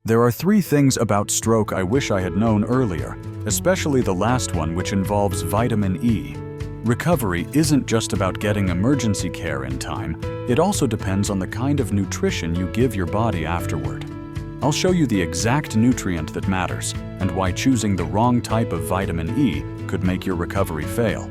There are 3 things about stroke I wish I had known earlier, especially the last one, which involves vitamin E. Recovery isn't just about getting emergency care in time, it also depends on the kind of nutrition you give your body afterward. I'll show you the exact nutrient that matters and why choosing the wrong type of vitamin E could make your recovery fail.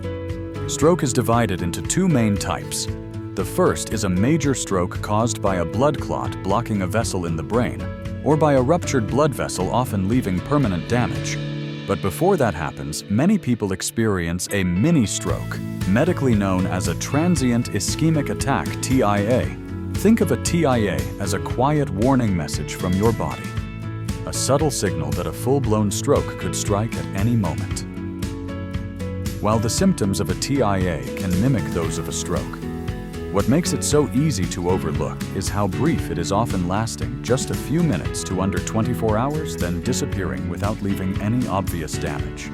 Stroke is divided into 2 main types. The first is a major stroke caused by a blood clot blocking a vessel in the brain, or by a ruptured blood vessel, often leaving permanent damage. But before that happens, many people experience a mini-stroke, medically known as a transient ischemic attack, TIA. Think of a TIA as a quiet warning message from your body, a subtle signal that a full-blown stroke could strike at any moment. While the symptoms of a TIA can mimic those of a stroke, what makes it so easy to overlook is how brief it is, often lasting just a few minutes to under 24 hours, then disappearing without leaving any obvious damage.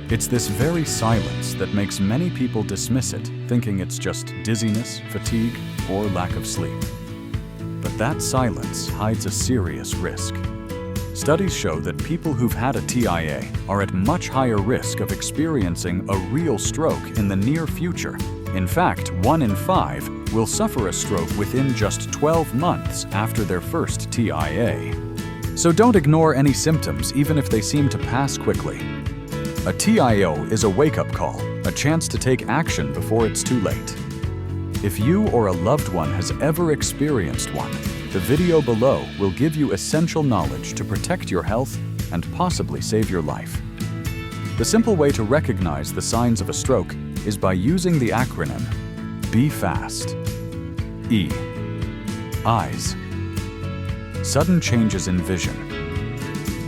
It's this very silence that makes many people dismiss it, thinking it's just dizziness, fatigue, or lack of sleep. But that silence hides a serious risk. Studies show that people who've had a TIA are at much higher risk of experiencing a real stroke in the near future. In fact, 1 in 5 will suffer a stroke within just 12 months after their first TIA. So don't ignore any symptoms, even if they seem to pass quickly. A TIO is a wake-up call, a chance to take action before it's too late. If you or a loved one has ever experienced one, the video below will give you essential knowledge to protect your health and possibly save your life. The simple way to recognize the signs of a stroke is by using the acronym Be Fast. E. Eyes. Sudden changes in vision.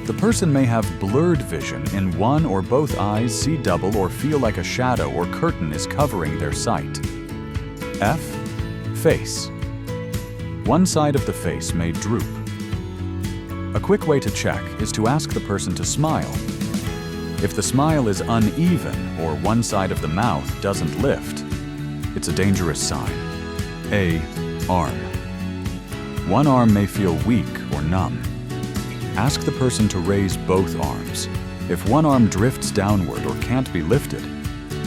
The person may have blurred vision in one or both eyes, see double, or feel like a shadow or curtain is covering their sight. F. Face. One side of the face may droop. A quick way to check is to ask the person to smile. If the smile is uneven or one side of the mouth doesn't lift, it's a dangerous sign. A. Arm. One arm may feel weak or numb. Ask the person to raise both arms. If one arm drifts downward or can't be lifted,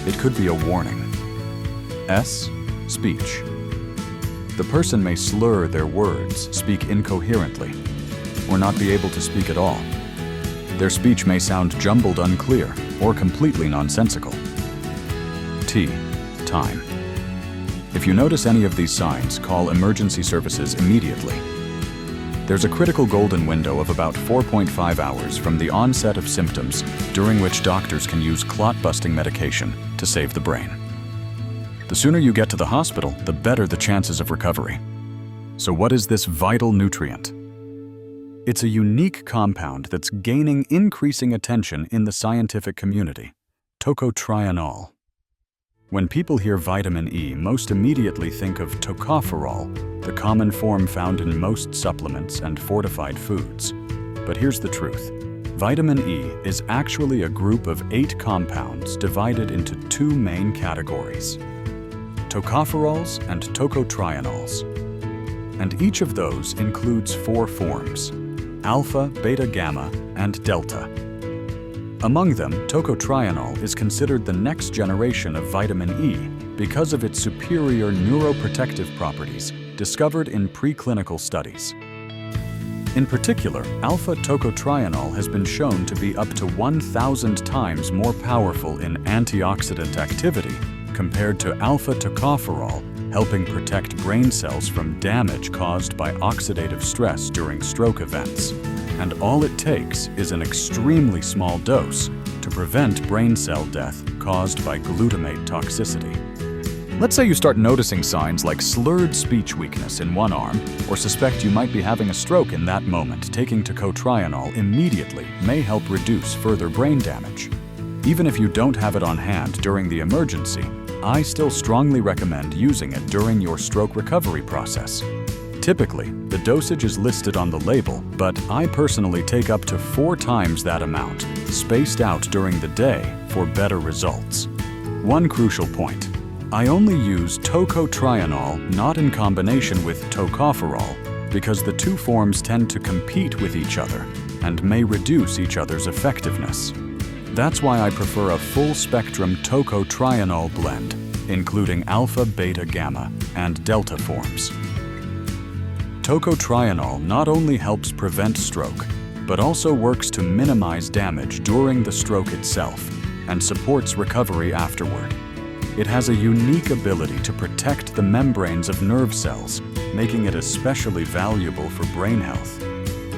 it could be a warning. S. Speech. The person may slur their words, speak incoherently, or not be able to speak at all. Their speech may sound jumbled, unclear, or completely nonsensical. T. Time. If you notice any of these signs, call emergency services immediately. There's a critical golden window of about 4.5 hours from the onset of symptoms, during which doctors can use clot-busting medication to save the brain. The sooner you get to the hospital, the better the chances of recovery. So what is this vital nutrient? It's a unique compound that's gaining increasing attention in the scientific community: tocotrienol. When people hear vitamin E, most immediately think of tocopherol, the common form found in most supplements and fortified foods. But here's the truth. Vitamin E is actually a group of 8 compounds divided into 2 main categories: tocopherols and tocotrienols. And each of those includes 4 forms: alpha, beta, gamma, and delta. Among them, tocotrienol is considered the next generation of vitamin E because of its superior neuroprotective properties discovered in preclinical studies. In particular, alpha tocotrienol has been shown to be up to 1,000 times more powerful in antioxidant activity compared to alpha tocopherol, helping protect brain cells from damage caused by oxidative stress during stroke events. And all it takes is an extremely small dose to prevent brain cell death caused by glutamate toxicity. Let's say you start noticing signs like slurred speech weakness in one arm, or suspect you might be having a stroke in that moment. Taking tocotrienol immediately may help reduce further brain damage. Even if you don't have it on hand during the emergency, I still strongly recommend using it during your stroke recovery process. Typically, the dosage is listed on the label, but I personally take up to 4 times that amount, spaced out during the day, for better results. One crucial point: I only use tocotrienol not in combination with tocopherol, because the two forms tend to compete with each other and may reduce each other's effectiveness. That's why I prefer a full-spectrum tocotrienol blend, including alpha, beta, gamma, and delta forms. Tocotrienol not only helps prevent stroke, but also works to minimize damage during the stroke itself and supports recovery afterward. It has a unique ability to protect the membranes of nerve cells, making it especially valuable for brain health.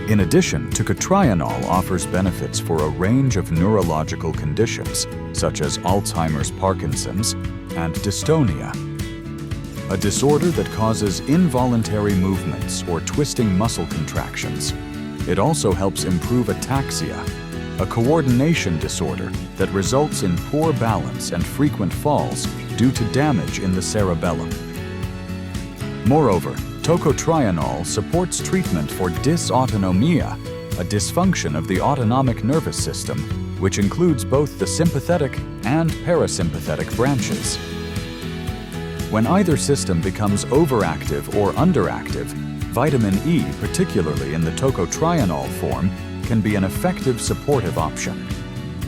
In addition, tocotrienol offers benefits for a range of neurological conditions, such as Alzheimer's, Parkinson's, and dystonia, a disorder that causes involuntary movements or twisting muscle contractions. It also helps improve ataxia, a coordination disorder that results in poor balance and frequent falls due to damage in the cerebellum. Moreover, tocotrienol supports treatment for dysautonomia, a dysfunction of the autonomic nervous system, which includes both the sympathetic and parasympathetic branches. When either system becomes overactive or underactive, vitamin E, particularly in the tocotrienol form, can be an effective supportive option.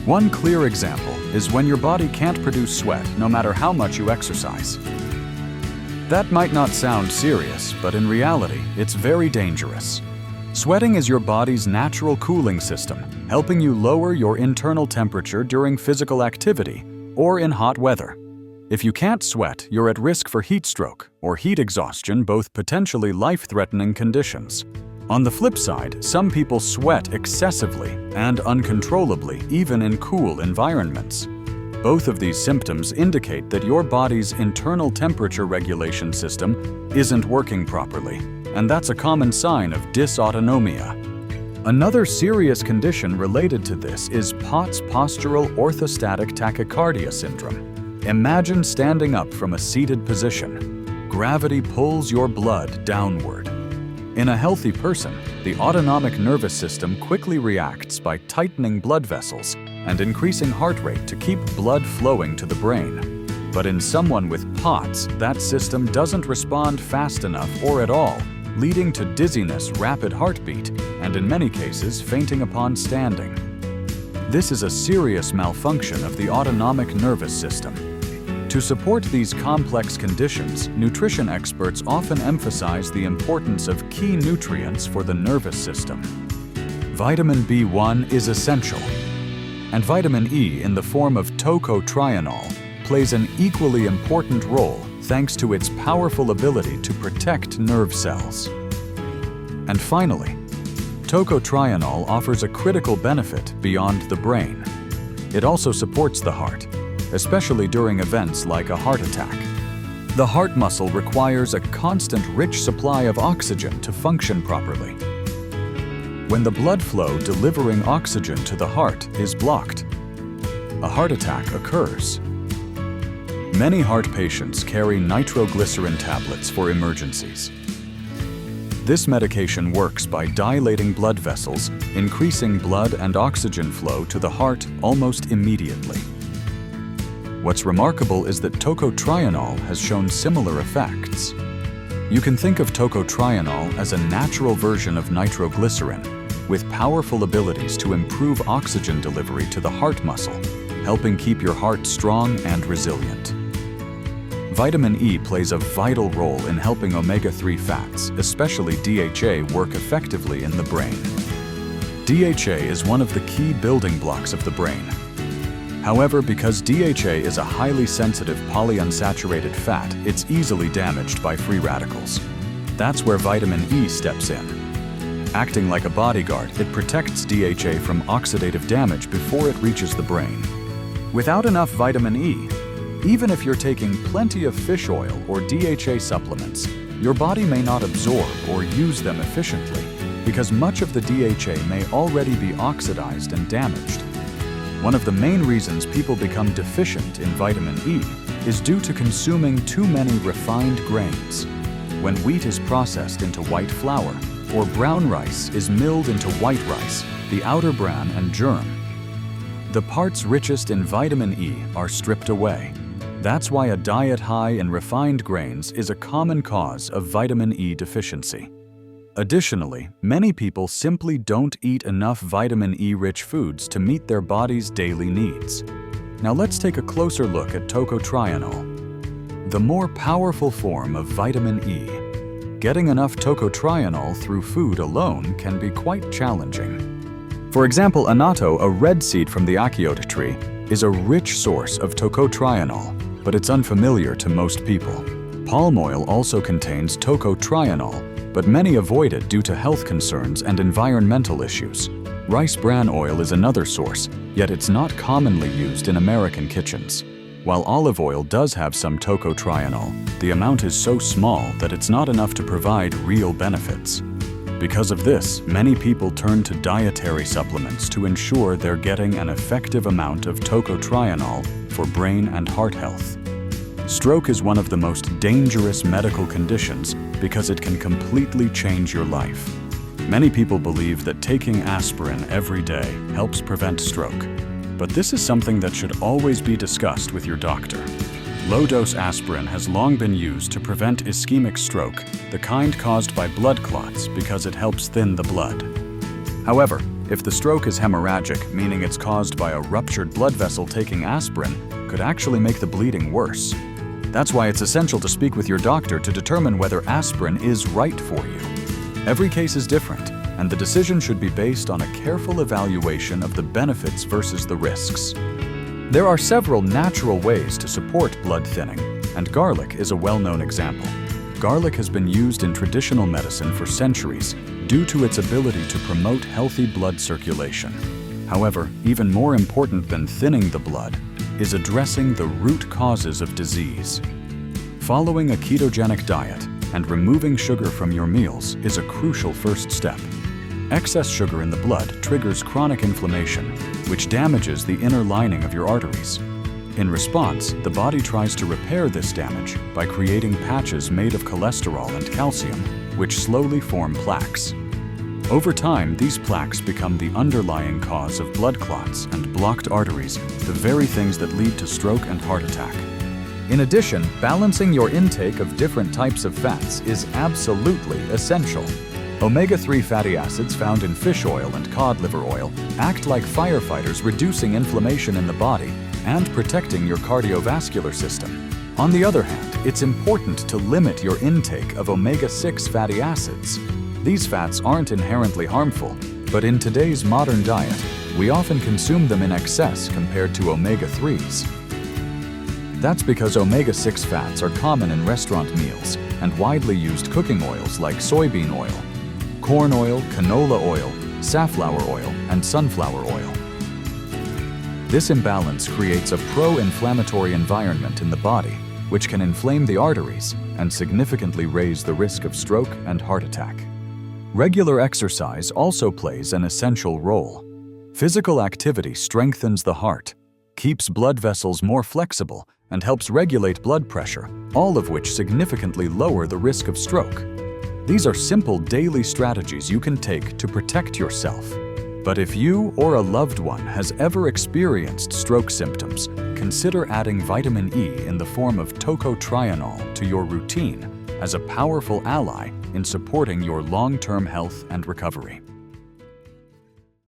One clear example is when your body can't produce sweat no matter how much you exercise. That might not sound serious, but in reality, it's very dangerous. Sweating is your body's natural cooling system, helping you lower your internal temperature during physical activity or in hot weather. If you can't sweat, you're at risk for heat stroke or heat exhaustion, both potentially life-threatening conditions. On the flip side, some people sweat excessively and uncontrollably, even in cool environments. Both of these symptoms indicate that your body's internal temperature regulation system isn't working properly, and that's a common sign of dysautonomia. Another serious condition related to this is POTS, postural orthostatic tachycardia syndrome. Imagine standing up from a seated position. Gravity pulls your blood downward. In a healthy person, the autonomic nervous system quickly reacts by tightening blood vessels and increasing heart rate to keep blood flowing to the brain. But in someone with POTS, that system doesn't respond fast enough or at all, leading to dizziness, rapid heartbeat, and in many cases, fainting upon standing. This is a serious malfunction of the autonomic nervous system. To support these complex conditions, nutrition experts often emphasize the importance of key nutrients for the nervous system. Vitamin B1 is essential, and vitamin E in the form of tocotrienol plays an equally important role thanks to its powerful ability to protect nerve cells. And finally, tocotrienol offers a critical benefit beyond the brain. It also supports the heart, especially during events like a heart attack. The heart muscle requires a constant rich supply of oxygen to function properly. When the blood flow delivering oxygen to the heart is blocked, a heart attack occurs. Many heart patients carry nitroglycerin tablets for emergencies. This medication works by dilating blood vessels, increasing blood and oxygen flow to the heart almost immediately. What's remarkable is that tocotrienol has shown similar effects. You can think of tocotrienol as a natural version of nitroglycerin, with powerful abilities to improve oxygen delivery to the heart muscle, helping keep your heart strong and resilient. Vitamin E plays a vital role in helping omega-3 fats, especially DHA, work effectively in the brain. DHA is one of the key building blocks of the brain. However, because DHA is a highly sensitive polyunsaturated fat, it's easily damaged by free radicals. That's where vitamin E steps in. Acting like a bodyguard, it protects DHA from oxidative damage before it reaches the brain. Without enough vitamin E, even if you're taking plenty of fish oil or DHA supplements, your body may not absorb or use them efficiently because much of the DHA may already be oxidized and damaged. One of the main reasons people become deficient in vitamin E is due to consuming too many refined grains. When wheat is processed into white flour, or brown rice is milled into white rice, the outer bran and germ, the parts richest in vitamin E are stripped away. That's why a diet high in refined grains is a common cause of vitamin E deficiency. Additionally, many people simply don't eat enough vitamin E-rich foods to meet their body's daily needs. Now let's take a closer look at tocotrienol, the more powerful form of vitamin E. Getting enough tocotrienol through food alone can be quite challenging. For example, annatto, a red seed from the achiote tree, is a rich source of tocotrienol, but it's unfamiliar to most people. Palm oil also contains tocotrienol, but many avoid it due to health concerns and environmental issues. Rice bran oil is another source, yet it's not commonly used in American kitchens. While olive oil does have some tocotrienol, the amount is so small that it's not enough to provide real benefits. Because of this, many people turn to dietary supplements to ensure they're getting an effective amount of tocotrienol for brain and heart health. Stroke is one of the most dangerous medical conditions because it can completely change your life. Many people believe that taking aspirin every day helps prevent stroke, but this is something that should always be discussed with your doctor. Low-dose aspirin has long been used to prevent ischemic stroke, the kind caused by blood clots, because it helps thin the blood. However, if the stroke is hemorrhagic, meaning it's caused by a ruptured blood vessel, taking aspirin could actually make the bleeding worse. That's why it's essential to speak with your doctor to determine whether aspirin is right for you. Every case is different, and the decision should be based on a careful evaluation of the benefits versus the risks. There are several natural ways to support blood thinning, and garlic is a well-known example. Garlic has been used in traditional medicine for centuries due to its ability to promote healthy blood circulation. However, even more important than thinning the blood is addressing the root causes of disease. Following a ketogenic diet and removing sugar from your meals is a crucial first step. Excess sugar in the blood triggers chronic inflammation, which damages the inner lining of your arteries. In response, the body tries to repair this damage by creating patches made of cholesterol and calcium, which slowly form plaques. Over time, these plaques become the underlying cause of blood clots and blocked arteries, the very things that lead to stroke and heart attack. In addition, balancing your intake of different types of fats is absolutely essential. Omega-3 fatty acids found in fish oil and cod liver oil act like firefighters, reducing inflammation in the body and protecting your cardiovascular system. On the other hand, it's important to limit your intake of omega-6 fatty acids. These fats aren't inherently harmful, but in today's modern diet, we often consume them in excess compared to omega-3s. That's because omega-6 fats are common in restaurant meals and widely used cooking oils like soybean oil, corn oil, canola oil, safflower oil, and sunflower oil. This imbalance creates a pro-inflammatory environment in the body, which can inflame the arteries and significantly raise the risk of stroke and heart attack. Regular exercise also plays an essential role. Physical activity strengthens the heart, keeps blood vessels more flexible, and helps regulate blood pressure, all of which significantly lower the risk of stroke. These are simple daily strategies you can take to protect yourself. But if you or a loved one has ever experienced stroke symptoms, consider adding vitamin E in the form of tocotrienol to your routine as a powerful ally in supporting your long-term health and recovery.